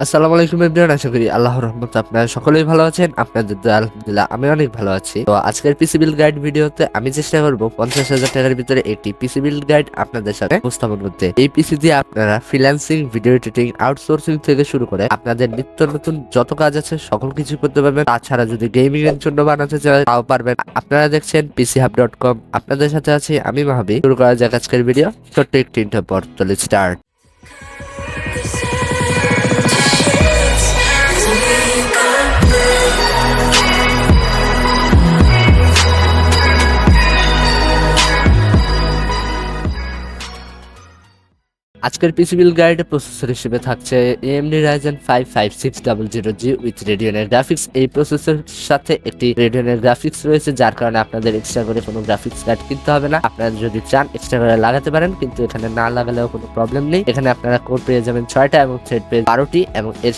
আসসালামু আলাইকুম এভরিওয়ান, আশা করি আল্লাহর রহমতে আপনারা সকলেই ভালো আছেন। আপনাদের দোয়ায় আলহামদুলিল্লাহ আমি অনেক ভালো আছি। তো আজকের পিসি বিল্ড গাইড ভিডিওতে আমি চেষ্টা করব 50,000 টাকার ভিতরে একটি পিসি বিল্ড গাইড আপনাদের সাথে উপস্থাপন করতে। এই পিসি দিয়ে আপনারা ফ্রিল্যান্সিং, ভিডিও এডিটিং, আউটসোর্সিং থেকে শুরু করে আপনাদের নিত্য নতুন যত কাজ আছে সকল কিছু করতে পারবেন। তাছাড়া যদি গেমিং এর জন্য বানাতে চান তাও পারবেন। আপনারা দেখছেন pchub.com, আপনাদের সাথে আছি আমি মাহবি। শুরু করা যাক আজকের ভিডিও। ছোট্ট একটি ইন্টার পর চলে স্টার্ট। আজকের পিসি বিল্ড গাইডে প্রসেসর হিসেবে থাকছে AMD Ryzen 5 5600G উইথ রেডিয়নের গ্রাফিক্স। এই প্রসেসরের সাথে একটি রেডিয়নের গ্রাফিক্স রয়েছে, যার কারণে আপনাদের এক্সট্রা করে কোনো গ্রাফিক্স কার্ড কিনতে হবে না। আপনারা যদি চান এক্সট্রা করে লাগাতে পারেন, কিন্তু এখানে না লাগালেও কোনো প্রবলেম নেই। এখানে আপনারা কোর পেয়ে যাবেন 6টা এবং থ্রেড পেয়ে 12টি, এবং এর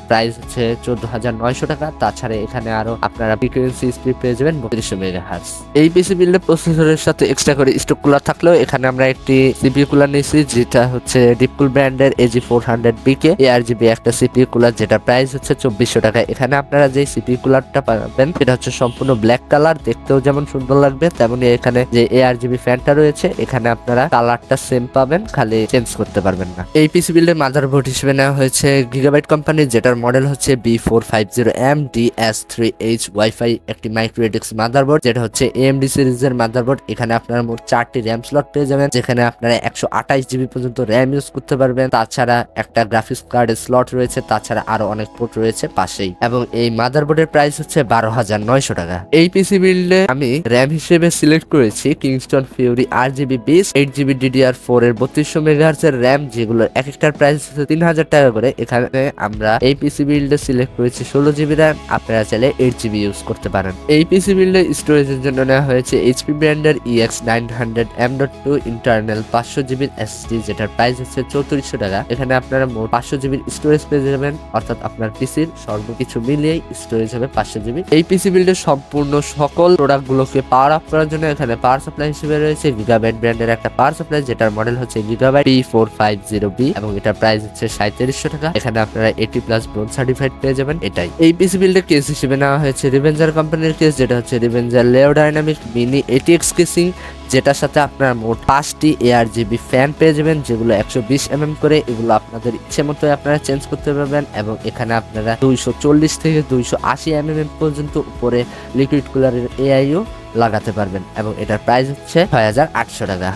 প্রাইস হচ্ছে 14,900 টাকা। তাছাড়া এখানে আরো আপনারা ফ্রিকোয়েন্সি স্পিড পেয়ে যাবেন 3200 মেগাহার্টজ। এই পিসি বিল্ডে প্রসেসরের সাথে এক্সট্রা করে স্টক কুলার থাকলেও এখানে আমরা একটি সিপিইউ কুলার নিয়েছি, যেটা হচ্ছে ডিপকুল ব্র্যান্ডের AG400BK ARGB একটা সিপিইউ কুলার, যেটা প্রাইস হচ্ছে 2400 টাকা। এখানে আপনারা যে সিপিইউ কুলারটা পাবেন সেটা হচ্ছে সম্পূর্ণ ব্ল্যাক কালার, দেখতেও যেমন সুন্দর লাগবে তেমনি এখানে যে ARGB ফ্যানটা রয়েছে এখানে আপনারা কালারটা সেম পাবেন, খালি চেঞ্জ করতে পারবেন না। এই পিসি বিল্ডের মাদারবোর্ড হিসেবে নেওয়া হয়েছে গিগাবাইট কোম্পানির, যেটার মডেল হচ্ছে B450M DS3H ওয়াইফাই একটি মাইক্রোএডিক্স মাদারবোর্ড, যেটা হচ্ছে AMD সিরিজের মাদারবোর্ড। এখানে আপনারা মোট 4টি র্যাম স্লট পেয়ে যাবেন, যেখানে আপনারা 128GB পর্যন্ত র্যাম ইউজ করতে পারবেন। তাছাড়া একটা গ্রাফিক্স কার্ডের স্লট রয়েছে, তাছাড়া আরো অনেক পোর্ট রয়েছে পাশেই, এবং এই মাদারবোর্ডের প্রাইস হচ্ছে 12,900 টাকা। এই পিসি বিল্ডে আমি র্যাম হিসেবে সিলেক্ট করেছি Kingston Fury RGB base 8GB DDR4 এর 3200 মেগাহার্টজ এর র্যাম, যেগুলোর এক একটার প্রাইস হচ্ছে 3,000 টাকা করে। এখানে আমরা এই পিসি বিল্ডে সিলেক্ট করেছি 16GB র্যাম, আপনারা চাইলে 8GB ইউজ করতে পারেন। এই পিসি বিল্ডে স্টোরেজের জন্য নেওয়া হয়েছে HP ব্র্যান্ডের EX900M.2 ইন্টারনাল 500GB SSD, যেটার প্রাইস হচ্ছে 3400 টাকা। এখানে আপনারা মোট 500GB স্টোরেজ পেয়ে যাবেন, অর্থাৎ আপনার পিসির সর্বকিছু মিলিয়ে স্টোরেজ হবে 500GB। এই পিসি বিল্ডের সম্পূর্ণ সকল প্রোডাক্ট গুলোকে পাওয়ার আপ করার জন্য এখানে পাওয়ার সাপ্লাই হিসেবে রয়েছে গিগাবাইট ব্র্যান্ডের একটা পাওয়ার সাপ্লাই, যেটার মডেল হচ্ছে গিগাবাইট P450B এবং এটার প্রাইস হচ্ছে 3700 টাকা। এখানে আপনারা 80+ ব্রোঞ্জ সার্টিফাইড পেয়ে যাবেন। এটাই এই পিসি বিল্ডের কেস হিসেবে নেওয়া হয়েছে রিভেঞ্জার কোম্পানির কেস, যেটা হচ্ছে রিভেঞ্জার লেও ডাইনামিক মিনি ATX কেসিং, যেটার সাথে আপনারা মোট 5টি ARGB ফ্যান পেয়ে যাবেন, যেগুলো 120mm করে। এগুলো আপনাদের ইচ্ছে মতো আপনারা চেঞ্জ করতে পারবেন, এবং এখানে আপনারা 240 থেকে 280mm পর্যন্ত উপরে লিকুইড কুলারের AIও লাগাতে পারবেন, এবং এটার প্রাইস হচ্ছে 6,800 টাকা।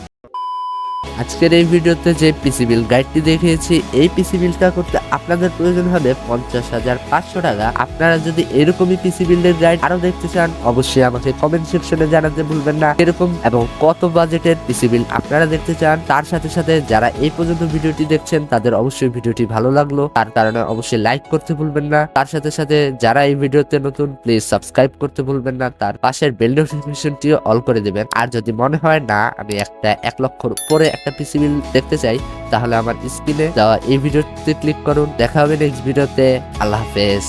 আজকের এই ভিডিওতে যে পিসি বিল্ড গাইডটি দেখিয়েছি, এই পিসি বিল্ডটা করতে আপনাদের প্রয়োজন হবে 50,500 টাকা। আপনারা যদি এরকমই পিসি বিল্ডের গাইড আরো দেখতে চান, অবশ্যই আমাকে কমেন্ট সেকশনে জানাতে ভুলবেন না এরকম এবং কত বাজেটের পিসি বিল্ড আপনারা দেখতে চান। তার সাথে সাথে যারা এই পর্যন্ত ভিডিওটি দেখছেন তাদের অবশ্যই ভিডিওটি ভালো লাগলো, তার কারণে অবশ্যই লাইক করতে ভুলবেন না। তার সাথে সাথে যারা এই ভিডিওতে নতুন, প্লিজ সাবস্ক্রাইব করতে ভুলবেন না, তার পাশের বেল নোটিফিকেশনটিও অল করে দেবেন। আর যদি মনে হয় না আমি একটা 1 লক্ষর উপরে একটা পিসি বিল্ড দেখতে চাই, তাহলে আমার স্ক্রিনে দেওয়া এই ভিডিওতে ক্লিক করুন। দেখা হবে নেক্সট ভিডিওতে। আল্লাহ হাফেজ।